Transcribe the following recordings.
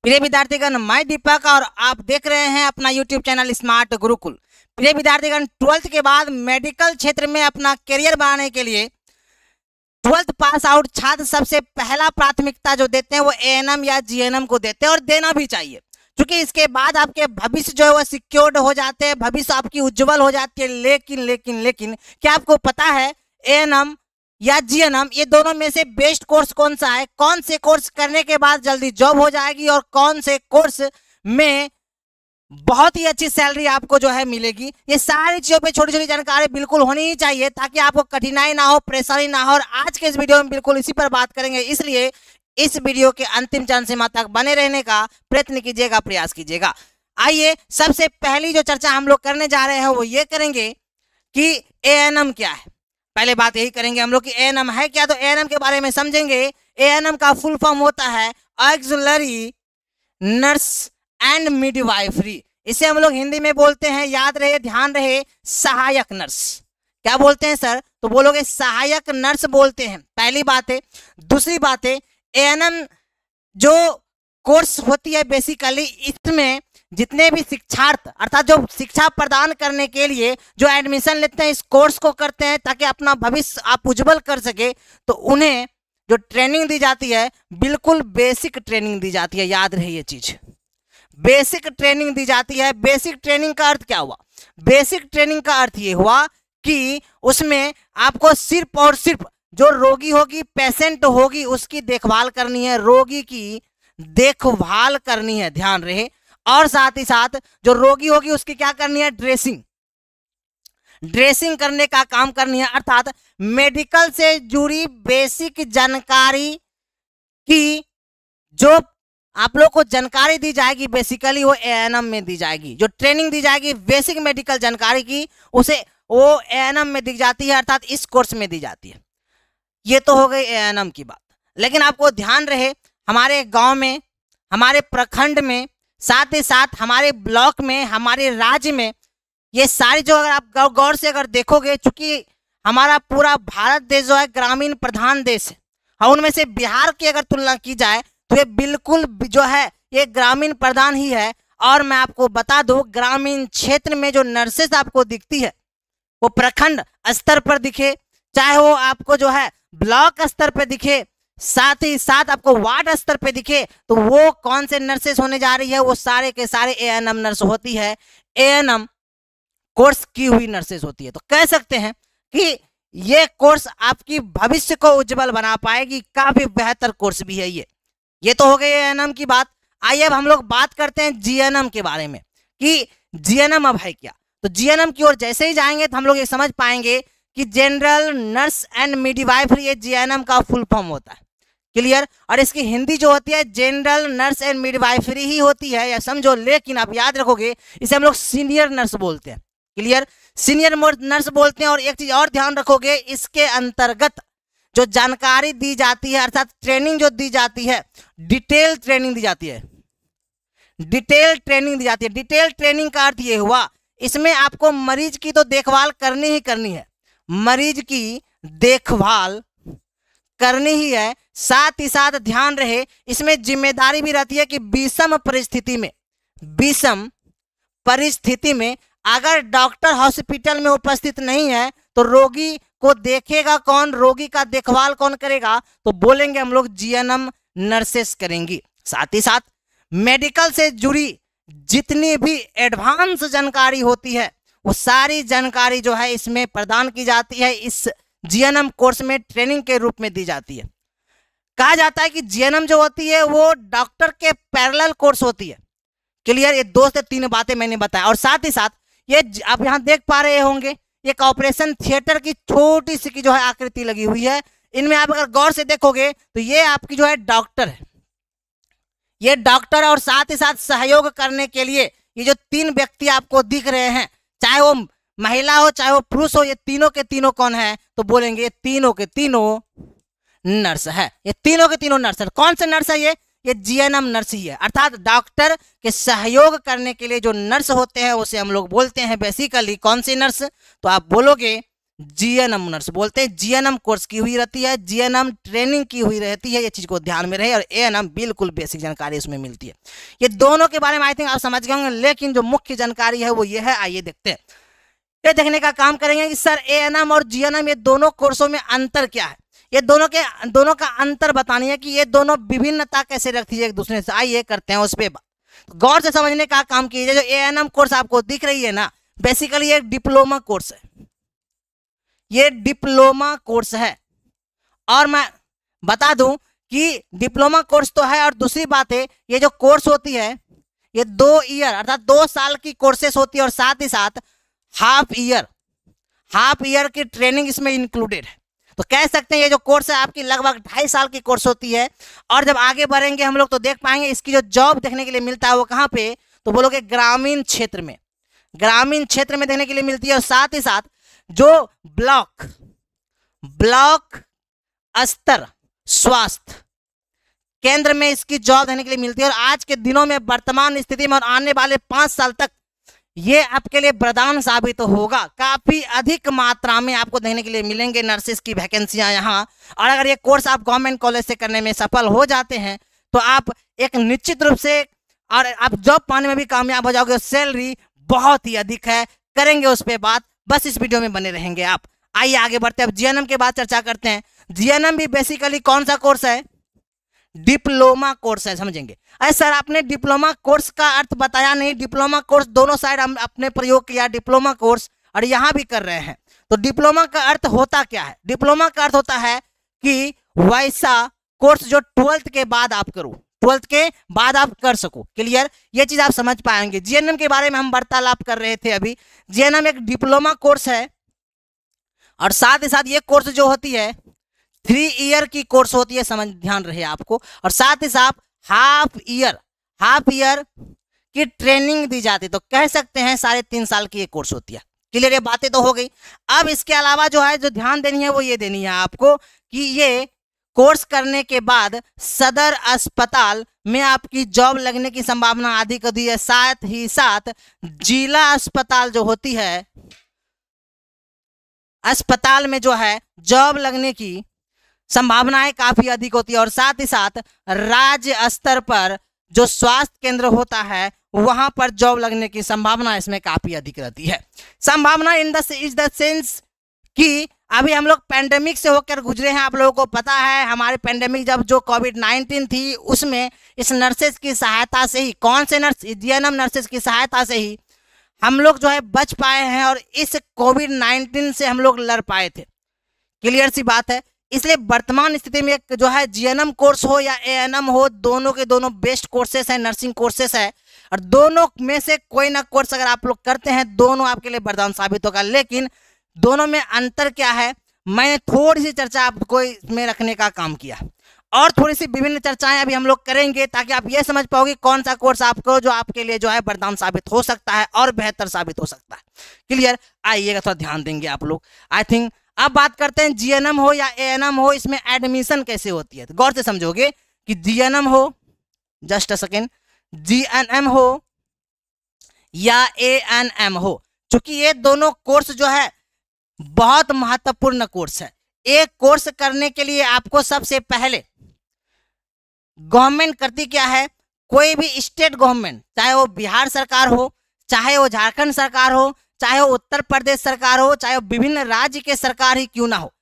प्रिय विद्यार्थीगण, मैं दीपक और आप देख रहे हैं अपना यूट्यूब चैनल स्मार्ट गुरुकुल। प्रिय विद्यार्थीगण, 12th के बाद मेडिकल क्षेत्र में अपना करियर बनाने के लिए 12th पास आउट छात्र सबसे पहला प्राथमिकता जो देते हैं वो एएनएम या जीएनएम को देते हैं और देना भी चाहिए, क्योंकि इसके बाद आपके भविष्य जो है वो सिक्योर्ड हो जाते हैं, भविष्य आपकी उज्जवल हो जाती है। लेकिन क्या आपको पता है एएनएम या जीएनएम ये दोनों में से बेस्ट कोर्स कौन सा है? कौन से कोर्स करने के बाद जल्दी जॉब हो जाएगी और कौन से कोर्स में बहुत ही अच्छी सैलरी आपको जो है मिलेगी? ये सारी चीजों पे छोटी छोटी जानकारी बिल्कुल होनी ही चाहिए ताकि आपको कठिनाई ना हो, परेशानी ना हो। और आज के इस वीडियो में बिल्कुल इसी पर बात करेंगे, इसलिए इस वीडियो के अंतिम चरण सीमा तक बने रहने का प्रयत्न कीजिएगा, प्रयास कीजिएगा। आइए, सबसे पहली जो चर्चा हम लोग करने जा रहे हैं वो ये करेंगे कि एएनएम क्या है। पहले बात यही करेंगे हम लोग कि एएनएम है क्या, तो एएनएम के बारे में समझेंगे। एएनएम का फुल फॉर्म होता है ऑक्सिलरी नर्स एंड मिडवाइफरी। इसे हम लोग हिंदी में बोलते हैं, याद रहे, ध्यान रहे, सहायक नर्स। क्या बोलते हैं सर? तो बोलोगे सहायक नर्स बोलते हैं, पहली बात है। दूसरी बात है, एएनएम जो कोर्स होती है बेसिकली इसमें जितने भी शिक्षार्थी अर्थात जो शिक्षा प्रदान करने के लिए जो एडमिशन लेते हैं, इस कोर्स को करते हैं ताकि अपना भविष्य आप उज्जवल कर सके, तो उन्हें जो ट्रेनिंग दी जाती है बिल्कुल बेसिक ट्रेनिंग दी जाती है। याद रहे ये चीज, बेसिक ट्रेनिंग दी जाती है। बेसिक ट्रेनिंग का अर्थ क्या हुआ? बेसिक ट्रेनिंग का अर्थ ये हुआ कि उसमें आपको सिर्फ और सिर्फ जो रोगी होगी, पेशेंट होगी, उसकी देखभाल करनी है, रोगी की देखभाल करनी है, ध्यान रहे। और साथ ही साथ जो रोगी होगी उसकी क्या करनी है? ड्रेसिंग करने का काम करनी है। अर्थात मेडिकल से जुड़ी बेसिक जानकारी की जो आप लोग को जानकारी दी जाएगी बेसिकली वो एएनएम में दी जाएगी। जो ट्रेनिंग दी जाएगी बेसिक मेडिकल जानकारी की, उसे वो एएनएम में दी जाती है, अर्थात इस कोर्स में दी जाती है। ये तो हो गई एएनएम की बात। लेकिन आपको ध्यान रहे, हमारे गांव में, हमारे प्रखंड में, साथ ही साथ हमारे ब्लॉक में, हमारे राज्य में, ये सारी जो अगर आप गौर से अगर देखोगे, चूंकि हमारा पूरा भारत देश जो है ग्रामीण प्रधान देश है, और उनमें से बिहार की अगर तुलना की जाए तो ये बिल्कुल जो है ये ग्रामीण प्रधान ही है। और मैं आपको बता दूं, ग्रामीण क्षेत्र में जो नर्सेस आपको दिखती है वो प्रखंड स्तर पर दिखे, चाहे वो आपको जो है ब्लॉक स्तर पर दिखे, साथ ही साथ आपको वार्ड स्तर पे दिखे, तो वो कौन से नर्सेस होने जा रही है? वो सारे के सारे एएनएम नर्स होती है, एएनएम कोर्स की हुई नर्सेस होती है। तो कह सकते हैं कि ये कोर्स आपकी भविष्य को उज्जवल बना पाएगी, काफी बेहतर कोर्स भी है ये तो हो गई एएनएम की बात। आइए अब हम लोग बात करते हैं जीएनएम के बारे में कि जीएनएम अब है क्या। तो जीएनएम की ओर जैसे ही जाएंगे तो हम लोग ये समझ पाएंगे कि जनरल नर्स एंड मिडवाइफरी, ये जीएनएम का फुल फॉर्म होता है। क्लियर? और इसकी हिंदी जो होती है जनरल नर्स एंड मिडवाइफरी ही होती है, या समझो। लेकिन आप याद रखोगे इसे हम लोग सीनियर नर्स बोलते हैं। क्लियर? सीनियर नर्स बोलते हैं। और एक चीज और ध्यान रखोगे, इसके अंतर्गत जो जानकारी दी जाती है अर्थात ट्रेनिंग जो दी जाती है, डिटेल ट्रेनिंग दी जाती है। डिटेल ट्रेनिंग दी जाती है। डिटेल ट्रेनिंग का अर्थ ये हुआ, इसमें आपको मरीज की तो देखभाल करनी ही करनी है, मरीज की देखभाल करनी ही है। साथ ही साथ ध्यान रहे, इसमें जिम्मेदारी भी रहती है कि विषम परिस्थिति में अगर डॉक्टर हॉस्पिटल में उपस्थित नहीं है तो रोगी को देखेगा कौन, रोगी का देखभाल कौन करेगा? तो बोलेंगे हम लोग जीएनएम नर्सेस करेंगी। साथ ही साथ मेडिकल से जुड़ी जितनी भी एडवांस जानकारी होती है वो सारी जानकारी जो है इसमें प्रदान की जाती है, इस जीएनएम कोर्स में ट्रेनिंग के रूप में दी जाती है। कहा जाता है कि जीएनएम जो होती है वो डॉक्टर के पैरेलल कोर्स होती है। क्लियर? ये 2 से 3 बातें मैंने बताया। और साथ ही साथ ये आप यहां देख पा रहे होंगे, एक ऑपरेशन थिएटर की छोटी सी की जो है आकृति लगी हुई है। इनमें आप अगर गौर से देखोगे तो ये आपकी जो है डॉक्टर है, ये डॉक्टर। और साथ ही साथ सहयोग करने के लिए ये जो 3 व्यक्ति आपको दिख रहे हैं, चाहे वो महिला हो चाहे वो पुरुष हो, ये तीनों के तीनों कौन है? तो बोलेंगे ये तीनों के तीनों नर्स है। ये तीनों के तीनों नर्स है। कौन से नर्स है ये जीएनएम नर्स ही है। अर्थात डॉक्टर के सहयोग करने के लिए जो नर्स होते हैं उसे हम लोग बोलते हैं बेसिकली कौन सी नर्स? तो आप बोलोगे जीएनएम नर्स बोलते हैं, जीएनएम कोर्स की हुई रहती है, जीएनएम ट्रेनिंग की हुई रहती है, ये चीज को ध्यान में रहे। और एएनएम बिल्कुल बेसिक जानकारी इसमें मिलती है। ये दोनों के बारे में आई थिंक आप समझ गए होंगे, लेकिन जो मुख्य जानकारी है वो ये है। आइए देखते हैं, ये देखने का काम करेंगे कि सर एएनएम और जीएनएम ये दोनों कोर्सों में अंतर क्या है, ये दोनों का अंतर बतानी है कि ये दोनों विभिन्नता कैसे रखती है एक दूसरे से। आइए करते हैं उस पर गौर से समझने का काम कीजिए। जो एएनएम कोर्स आपको दिख रही है ना, बेसिकली एक डिप्लोमा कोर्स है, ये डिप्लोमा कोर्स है। और मैं बता दूं कि डिप्लोमा कोर्स तो है, और दूसरी बात है ये जो कोर्स होती है ये 2 ईयर अर्थात 2 साल की कोर्सेस होती है, और साथ ही साथ हाफ ईयर की ट्रेनिंग इसमें इंक्लूडेड है। तो कह सकते हैं ये जो कोर्स है आपकी लगभग 2.5 साल की कोर्स होती है। और जब आगे बढ़ेंगे हम लोग तो देख पाएंगे इसकी जो जॉब देखने के लिए मिलता है वो कहाँ पे, तो बोलोगे ग्रामीण क्षेत्र में देखने के लिए मिलती है। और साथ ही साथ जो ब्लॉक स्तर स्वास्थ्य केंद्र में इसकी जॉब देने के लिए मिलती है। और आज के दिनों में वर्तमान स्थिति में और आने वाले 5 साल तक ये आपके लिए वरदान साबित होगा। काफी अधिक मात्रा में आपको देखने के लिए मिलेंगे नर्सेस की वैकेंसियां यहाँ। और अगर ये कोर्स आप गवर्नमेंट कॉलेज से करने में सफल हो जाते हैं तो आप एक निश्चित रूप से और आप जॉब पाने में भी कामयाब हो जाओगे। सैलरी बहुत ही अधिक है, करेंगे उस पर बात, बस इस वीडियो में बने रहेंगे आप। आइए आगे बढ़ते हैं, अब जीएनएम के बाद चर्चा करते हैं। जीएनएम भी बेसिकली कौन सा कोर्स है, डिप्लोमा कोर्स है, समझेंगे। अरे सर आपने डिप्लोमा कोर्स का अर्थ बताया नहीं। डिप्लोमा कोर्स दोनों साइड हम अपने प्रयोग किया, डिप्लोमा कोर्स और यहाँ भी कर रहे हैं। तो डिप्लोमा का अर्थ होता क्या है, डिप्लोमा का अर्थ होता है कि वैसा कोर्स जो 12th के बाद आप करो, 12th के बाद आप कर सको। क्लियर, ये चीज आप समझ पाएंगे। जीएनएम के बारे में हम वार्तालाप कर रहे थे अभी। जीएनएम एक डिप्लोमा कोर्स है, और साथ ही साथ ये कोर्स जो होती है 3 ईयर की कोर्स होती है, समझ ध्यान रहे आपको। और साथ ही साथ हाफ ईयर की ट्रेनिंग दी जाती है। तो कह सकते हैं 3.5 साल की ये कोर्स होती है। क्लियर, ये बातें तो हो गई। अब इसके अलावा जो है जो ध्यान देनी है वो ये देनी है आपको कि ये कोर्स करने के बाद सदर अस्पताल में आपकी जॉब लगने की संभावना अधिक होती है। साथ ही साथ जिला अस्पताल जो होती है, अस्पताल में जो है जॉब लगने की संभावनाएं काफी अधिक होती है। और साथ ही साथ राज्य स्तर पर जो स्वास्थ्य केंद्र होता है वहां पर जॉब लगने की संभावना इसमें काफी अधिक रहती है। संभावना इन द सेंस कि अभी हम लोग पैंडेमिक से होकर गुजरे हैं। आप लोगों को पता है हमारे पैंडेमिक जब जो कोविड-19 थी उसमें इस नर्सेस की सहायता से ही, कौन से नर्स, जीएनएम नर्सेस की सहायता से ही हम लोग जो है बच पाए हैं और इस कोविड-19 से हम लोग लड़ पाए थे। क्लियर सी बात है। इसलिए वर्तमान स्थिति में एक जो है जीएनएम कोर्स हो या एएनएम हो, दोनों के दोनों बेस्ट कोर्सेस हैं, नर्सिंग कोर्सेस है। और दोनों में से कोई ना कोर्स अगर आप लोग करते हैं दोनों आपके लिए वरदान साबित होगा। लेकिन दोनों में अंतर क्या है, मैंने थोड़ी सी चर्चा आपको इसमें रखने का काम किया, और थोड़ी सी विभिन्न चर्चाएं अभी हम लोग करेंगे ताकि आप ये समझ पाओगे कौन सा कोर्स आपको जो आपके लिए जो है वरदान साबित हो सकता है और बेहतर साबित हो सकता है। क्लियर, आइएगा थोड़ा ध्यान देंगे आप लोग। आई थिंक अब बात करते हैं जीएनएम हो या एएनएम हो, इसमें एडमिशन कैसे होती है। तो गौर से समझोगे कि जीएनएम हो, जस्ट अ सेकेंड, जीएनएम हो या एएनएम हो, क्योंकि ये दोनों कोर्स जो है बहुत महत्वपूर्ण कोर्स है। एक कोर्स करने के लिए आपको सबसे पहले गवर्नमेंट करती क्या है, कोई भी स्टेट गवर्नमेंट, चाहे वो बिहार सरकार हो, चाहे वो झारखंड सरकार हो, चाहे वो उत्तर प्रदेश सरकार हो, चाहे वो विभिन्न राज्य के सरकार ही क्यों ना हो,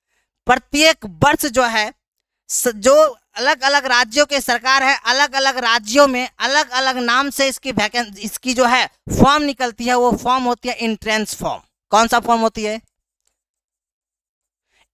प्रत्येक वर्ष जो है जो अलग अलग राज्यों के सरकार है, अलग अलग राज्यों में अलग अलग नाम से इसकी जो है फॉर्म निकलती है। वो फॉर्म होती है एंट्रेंस फॉर्म। कौन सा फॉर्म होती है,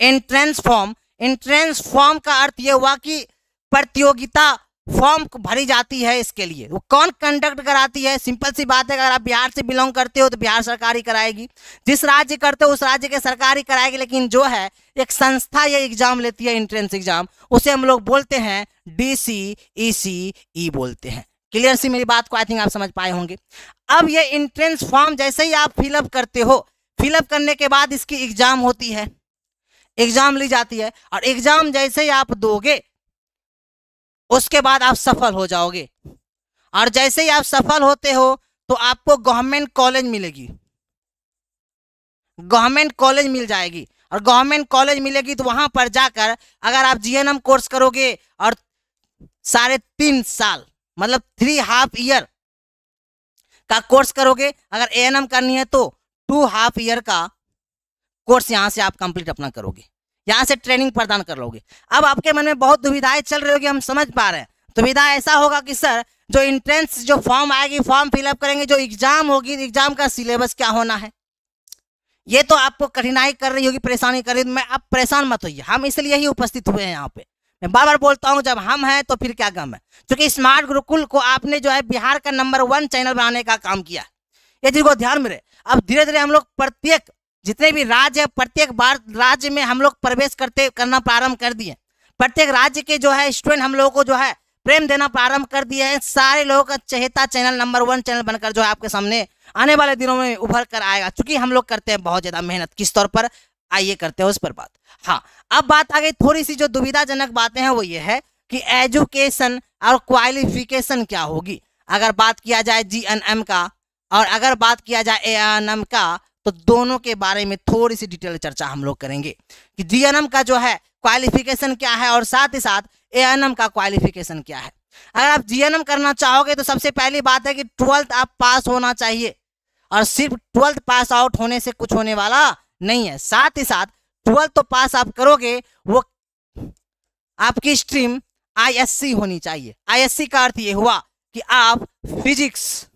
एंट्रेंस फॉर्म। एंट्रेंस फॉर्म का अर्थ ये हुआ कि प्रतियोगिता फॉर्म भरी जाती है। इसके लिए वो कौन कंडक्ट कराती है, सिंपल सी बात है, अगर आप बिहार से बिलोंग करते हो तो बिहार सरकार ही कराएगी, जिस राज्य करते हो उस राज्य के सरकार ही कराएगी। लेकिन जो है एक संस्था ये एग्जाम लेती है, एंट्रेंस एग्जाम, उसे हम लोग बोलते हैं DCECE बोलते हैं। क्लियर सी मेरी बात को आई थिंक आप समझ पाए होंगे। अब ये एंट्रेंस फॉर्म जैसे ही आप फिलअप करते हो, फिलअप करने के बाद इसकी एग्जाम होती है, एग्जाम ली जाती है, और एग्जाम जैसे ही आप दोगे उसके बाद आप सफल हो जाओगे। और जैसे ही आप सफल होते हो तो आपको गवर्नमेंट कॉलेज मिलेगी। गवर्नमेंट कॉलेज मिल जाएगी, और गवर्नमेंट कॉलेज मिलेगी तो वहां पर जाकर अगर आप जीएनएम कोर्स करोगे और 3.5 साल मतलब 3.5 ईयर का कोर्स करोगे, अगर एएनएम करनी है तो 2.5 ईयर का कोर्स यहां से आप कंप्लीट अपना करोगे, यहां से ट्रेनिंग प्रदान कर लोगे। अब आपके मन में बहुत दुविधाएं चल रही होगी, हम समझ पा रहे हैं। दुविधा ऐसा होगा कि सर जो एंट्रेंस जो फॉर्म आएगी, फॉर्म फिलअप करेंगे, जो एग्जाम होगी, एग्जाम का सिलेबस क्या होना है, ये तो आपको कठिनाई कर रही होगी, परेशानी कर रही होगी। मैं आप परेशान मत होइए, हम इसलिए ही उपस्थित हुए हैं यहाँ पे। मैं बार बार बोलता हूँ, जब हम हैं तो फिर क्या गम है, क्योंकि स्मार्ट गुरुकुल को आपने जो है बिहार का नंबर 1 चैनल बनाने का काम किया, ये चीज को ध्यान में रहे। अब धीरे धीरे हम लोग प्रत्येक जितने भी राज्य है, प्रत्येक बार राज्य में हम लोग प्रवेश करना प्रारंभ कर दिए। प्रत्येक राज्य के जो है स्टूडेंट हम लोगों को जो है प्रेम देना प्रारंभ कर दिए हैं। सारे लोगों का चहेता चैनल नंबर 1 चैनल बनकर जो है आपके सामने आने वाले दिनों में उभर कर आएगा, क्योंकि हम लोग करते हैं बहुत ज्यादा मेहनत। किस तौर पर, आइए करते हैं उस पर बात। हाँ, अब बात आ गई, थोड़ी सी जो दुविधाजनक बातें हैं वो ये है कि एजुकेशन और क्वालिफिकेशन क्या होगी। अगर बात किया जाए जीएनएम का और अगर बात किया जाए एएनएम का, तो दोनों के बारे में थोड़ी सी डिटेल चर्चा हम लोग करेंगे कि जीएनएम का जो है क्वालिफिकेशन क्या है और साथ ही साथ एएनएम का क्वालिफिकेशन क्या है। अगर आप जीएनएम करना चाहोगे तो सबसे पहली बात है कि 12th आप पास होना चाहिए, और सिर्फ 12th पास आउट होने से कुछ होने वाला नहीं है। साथ ही साथ 12th तो पास आप करोगे, वो आपकी स्ट्रीम आईएससी होनी चाहिए। आईएससी का अर्थ ये हुआ कि आप फिजिक्स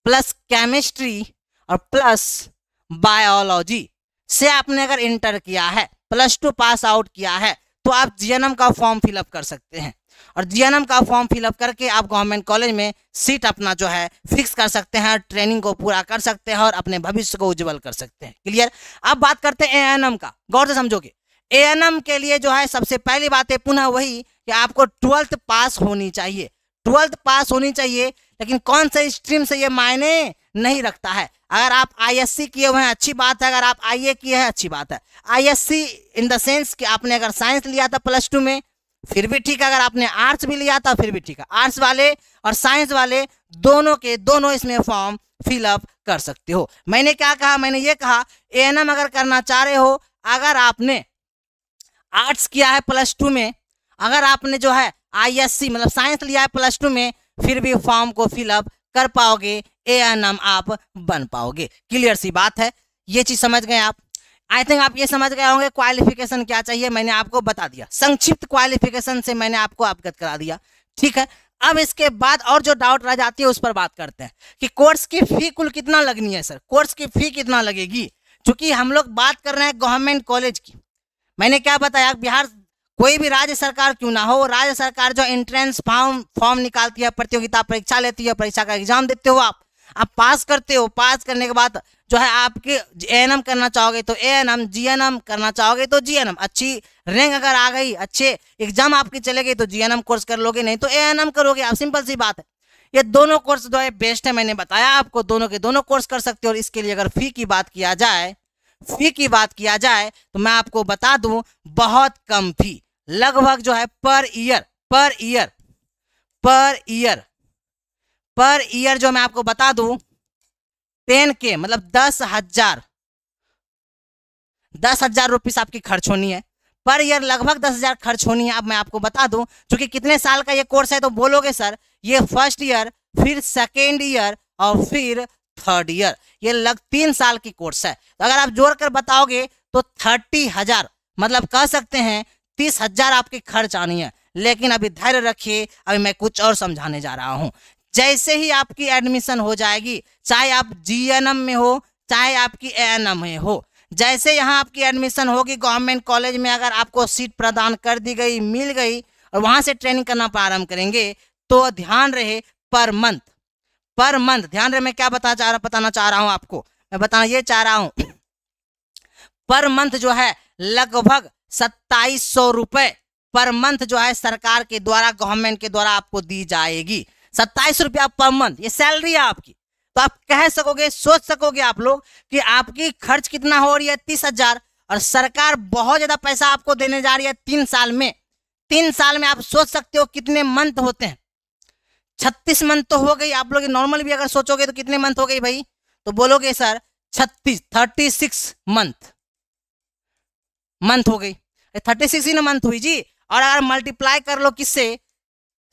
प्लस केमिस्ट्री और प्लस बायोलॉजी से आपने अगर इंटर किया है, +2 पास आउट किया है, तो आप जीएनएम का फॉर्म फिलअप कर सकते हैं, और जीएनएम का फॉर्म फिलअप करके आप गवर्नमेंट कॉलेज में सीट अपना जो है फिक्स कर सकते हैं, ट्रेनिंग को पूरा कर सकते हैं और अपने भविष्य को उज्जवल कर सकते हैं। क्लियर। अब बात करते हैं एएनएम का, गौर से समझोगे। एएनएम के लिए जो है सबसे पहली बात है पुनः वही कि आपको 12th पास होनी चाहिए। 12th पास होनी चाहिए, लेकिन कौन सा स्ट्रीम से ये मायने नहीं रखता है। अगर आप आईएससी किए हुए हैं अच्छी बात है, अगर आप आईए किए हैं अच्छी बात है। आईएससी इन द सेंस कि आपने अगर साइंस लिया था +2 में फिर भी ठीक है, अगर आपने आर्ट्स भी लिया था फिर भी ठीक है। आर्ट्स वाले और साइंस वाले दोनों के दोनों इसमें फॉर्म फिलअप कर सकते हो। मैंने क्या कहा, मैंने ये कहा एएनएम अगर करना चाह रहे हो, अगर आपने आर्ट्स किया है +2 में, अगर आपने जो है आईएससी मतलब साइंस लिया है +2 में, फिर भी फॉर्म को फिलअप कर पाओगे, एएनएम आप बन पाओगे। क्लियर सी बात है, ये चीज समझ गए आप। आई थिंक आप ये समझ गए होंगे क्वालिफिकेशन क्या चाहिए, मैंने आपको बता दिया। संक्षिप्त क्वालिफिकेशन से मैंने आपको अवगत करा दिया, ठीक है। अब इसके बाद और जो डाउट रह जाती है उस पर बात करते हैं कि कोर्स की फी कुल कितना लगनी है। सर कोर्स की फी कितना लगेगी, क्योंकि हम लोग बात कर रहे हैं गवर्नमेंट कॉलेज की। मैंने क्या बताया, बिहार कोई भी राज्य सरकार क्यों ना हो, राज्य सरकार जो एंट्रेंस फॉर्म निकालती है, प्रतियोगिता परीक्षा लेती है, परीक्षा का एग्जाम देते हो, आप पास करते हो। पास करने के बाद जो है आपके एएनएम करना चाहोगे तो एएनएम, जीएनएम करना चाहोगे तो जीएनएम। अच्छी रैंक अगर आ गई, अच्छे एग्जाम आपकी चले गई तो जीएनएम कोर्स कर लोगे, नहीं तो एएनएम करोगे आप। सिंपल सी बात है। ये दोनों कोर्स जो है बेस्ट है, मैंने बताया आपको, दोनों के दोनों कोर्स कर सकते हो। और इसके लिए अगर फी की बात किया जाए तो मैं आपको बता दूं बहुत कम फी, लगभग जो है पर ईयर जो मैं आपको बता दूं 10K मतलब 10,000 रुपीस आपकी खर्च होनी है पर ईयर, लगभग 10,000 खर्च होनी है। अब मैं आपको बता दूं, क्योंकि कितने साल का ये कोर्स है तो बोलोगे सर ये फर्स्ट ईयर, फिर सेकेंड ईयर और फिर थर्ड ईयर, ये 3 साल की कोर्स है। तो अगर आप जोड़ कर बताओगे तो 30,000 मतलब कह सकते हैं 30,000 आपकी खर्च आनी है। लेकिन अभी धैर्य रखिए, अभी मैं कुछ और समझाने जा रहा हूं। जैसे ही आपकी एडमिशन हो जाएगी, चाहे आप जीएनएम में हो चाहे आपकी एएनएम में हो, जैसे यहाँ आपकी एडमिशन होगी गवर्नमेंट कॉलेज में, अगर आपको सीट प्रदान कर दी गई, मिल गई और वहां से ट्रेनिंग करना प्रारंभ करेंगे, तो ध्यान रहे पर मंथ ध्यान रहे मैं क्या बताना चाह रहा हूं आपको, मैं बताना ये चाह रहा हूं पर मंथ जो है लगभग 2700 रुपए पर मंथ जो है सरकार के द्वारा, गवर्नमेंट के द्वारा आपको दी जाएगी। 27 रुपया पर मंथ ये सैलरी है आपकी। तो आप कह सकोगे, सोच सकोगे आप लोग कि आपकी खर्च कितना हो रही है 30,000, और सरकार बहुत ज्यादा पैसा आपको देने जा रही है 3 साल में। 3 साल में आप सोच सकते हो कितने मंथ होते हैं, 36 मंथ तो हो गई। आप लोग नॉर्मल भी अगर सोचोगे तो कितने मंथ हो गई भाई, तो बोलोगे सर 36 मंथ हो गई, 36 ही ना मंथ हुई जी। और अगर मल्टीप्लाई कर लो किससे,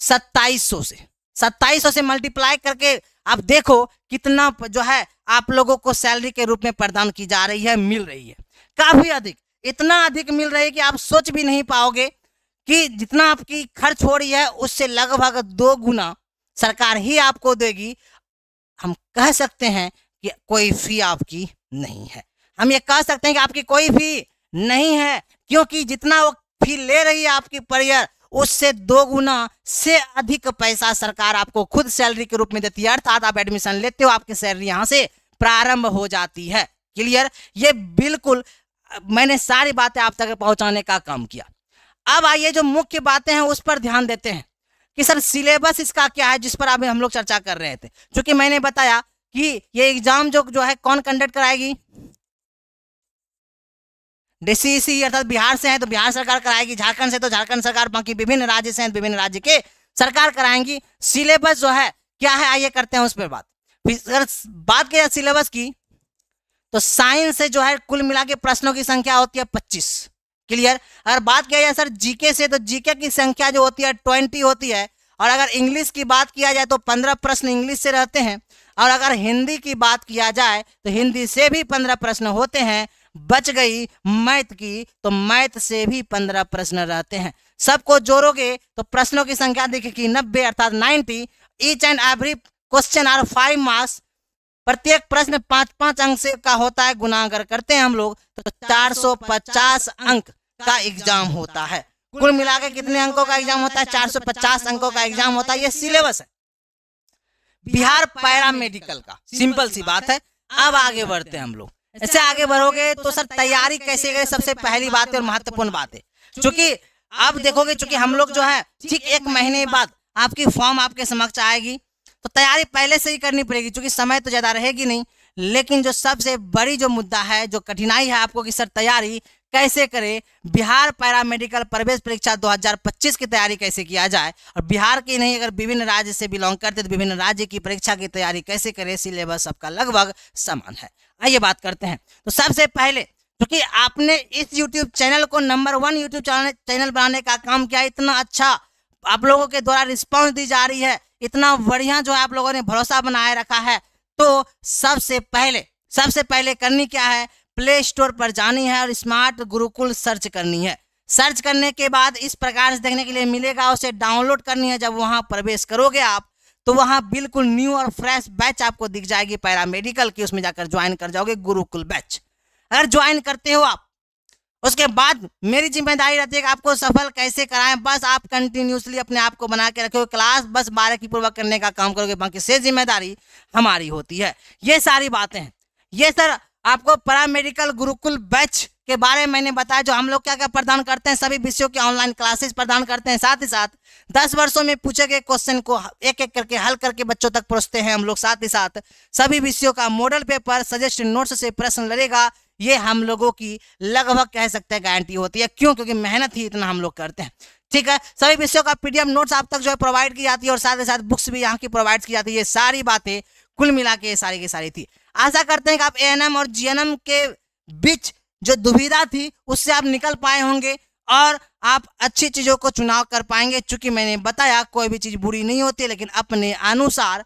2700 से, 2700 से मल्टीप्लाई करके आप देखो कितना जो है आप लोगों को सैलरी के रूप में प्रदान की जा रही है, मिल रही है। काफी अधिक, इतना अधिक मिल रही है कि आप सोच भी नहीं पाओगे कि जितना आपकी खर्च हो रही है उससे लगभग 2 गुना सरकार ही आपको देगी। हम कह सकते हैं कि कोई फी आपकी नहीं है, हम ये कह सकते हैं कि आपकी कोई फी नहीं है, क्योंकि जितना वो फी ले रही है आपकी पर ईयर उससे 2 गुना से अधिक पैसा सरकार आपको खुद सैलरी के रूप में देती है। अर्थात आप एडमिशन लेते हो, आपकी सैलरी यहां से प्रारंभ हो जाती है। क्लियर? ये बिल्कुल मैंने सारी बातें आप तक पहुंचाने का काम किया। अब आइए जो मुख्य बातें हैं उस पर ध्यान देते हैं कि सर सिलेबस इसका क्या है, जिस पर अभी हम लोग चर्चा कर रहे थे। क्योंकि मैंने बताया कि ये एग्जाम जो है कौन कंडक्ट कराएगी, डीसीसी अर्थात बिहार से है तो बिहार सरकार कराएगी, झारखंड से तो झारखंड सरकार, बाकी विभिन्न राज्य से हैं विभिन्न राज्य के सरकार कराएंगी। सिलेबस जो है क्या है आइए करते हैं उस पर बात। अगर बात की जाए सिलेबस की तो साइंस से जो है कुल मिला के प्रश्नों की संख्या होती है 25। क्लियर? अगर बात किया जाए सर जीके से तो जीके की संख्या जो होती है 20 होती है। और अगर इंग्लिश की बात किया जाए तो 15 प्रश्न इंग्लिश से रहते हैं। और अगर हिंदी की बात किया जाए तो हिंदी से भी 15 प्रश्न होते हैं। बच गई मैथ की तो मैथ से भी 15 प्रश्न रहते हैं। सबको जोड़ोगे तो प्रश्नों की संख्या देखिए 90 अर्थात 90। Each and every question are 5 marks, प्रत्येक प्रश्न 5-5 अंक से का होता है। गुना अगर करते हैं हम लोग तो 450 अंक का एग्जाम होता है। कुल मिलाकर कितने अंकों का एग्जाम होता है? 450 अंकों का एग्जाम होता है। ये सिलेबस है बिहार पैरामेडिकल का। सिंपल सी बात है। अब आगे बढ़ते हैं हम लोग। ऐसे आगे बढ़ोगे तो सर तैयारी कैसे करें, सबसे पहली बात है और महत्वपूर्ण बात है। क्योंकि अब देखोगे चूंकि हम लोग जो है ठीक 1 महीने बाद आपकी फॉर्म आपके समक्ष आएगी तो तैयारी पहले से ही करनी पड़ेगी, क्योंकि समय तो ज्यादा रहेगी नहीं। लेकिन जो सबसे बड़ी जो मुद्दा है, जो कठिनाई है आपको कि सर तैयारी कैसे करें, बिहार पैरामेडिकल प्रवेश परीक्षा 2025 की तैयारी कैसे किया जाए, और बिहार की नहीं अगर विभिन्न राज्य से बिलोंग करते तो विभिन्न राज्य की परीक्षा की तैयारी कैसे करें। सिलेबस सबका लगभग समान है। आइए बात करते हैं। तो सबसे पहले क्योंकि आपने इस YouTube चैनल को नंबर 1 YouTube चैनल बनाने का काम किया, इतना अच्छा आप लोगों के द्वारा रिस्पॉन्स दी जा रही है, इतना बढ़िया जो है आप लोगों ने भरोसा बनाए रखा है, तो सबसे पहले करनी क्या है, प्ले स्टोर पर जानी है और स्मार्ट गुरुकुल सर्च करनी है। सर्च करने के बाद इस प्रकार से देखने के लिए मिलेगा, उसे डाउनलोड करनी है। जब वहां प्रवेश करोगे आप तो वहां बिल्कुल न्यू और फ्रेश बैच आपको दिख जाएगी पैरामेडिकल की, उसमें जाकर ज्वाइन कर जाओगे गुरुकुल बैच। अगर ज्वाइन करते हो आप, उसके बाद मेरी जिम्मेदारी रहती है कि आपको सफल कैसे कराएं। बस आप कंटिन्यूसली अपने आप को बना के रखोगे, क्लास बस 12 की पूर्वक करने का काम करोगे, बाकी से जिम्मेदारी हमारी होती है। ये सारी बातें हैं। ये सर आपको पैरामेडिकल गुरुकुल बैच के बारे में मैंने बताया, जो हम लोग क्या क्या प्रदान करते हैं, सभी विषयों के ऑनलाइन क्लासेस प्रदान करते हैं। साथ ही साथ 10 वर्षों में पूछे गए क्वेश्चन को एक एक करके हल करके बच्चों तक पहुंचते हैं हम लोग। साथ ही साथ सभी विषयों का मॉडल पेपर सजेशन नोट्स से प्रश्न लड़ेगा, ये हम लोगों की लगभग कह सकते हैं गारंटी होती है। क्यों? क्योंकि मेहनत ही इतना हम लोग करते हैं। ठीक है, सभी विषयों का PDF नोट्स आप तक जो है प्रोवाइड की जाती है और साथ ही साथ बुक्स भी यहाँ की प्रोवाइड की जाती है। ये सारी बातें कुल मिला के सारी की सारी थी। आशा करते हैं कि आप ANM और GNM के बीच जो दुविधा थी उससे आप निकल पाए होंगे और आप अच्छी चीजों को चुनाव कर पाएंगे। चूंकि मैंने बताया कोई भी चीज बुरी नहीं होती, लेकिन अपने अनुसार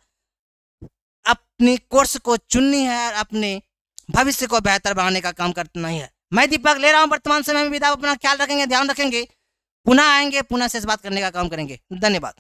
अपनी कोर्स को चुननी है और अपने भविष्य को बेहतर बनाने का काम करना ही है। मैं दीपक ले रहा हूं वर्तमान समय में विदा। अपना ख्याल रखेंगे, ध्यान रखेंगे, पुनः आएंगे, पुनः शेष बात करने का काम करेंगे। धन्यवाद।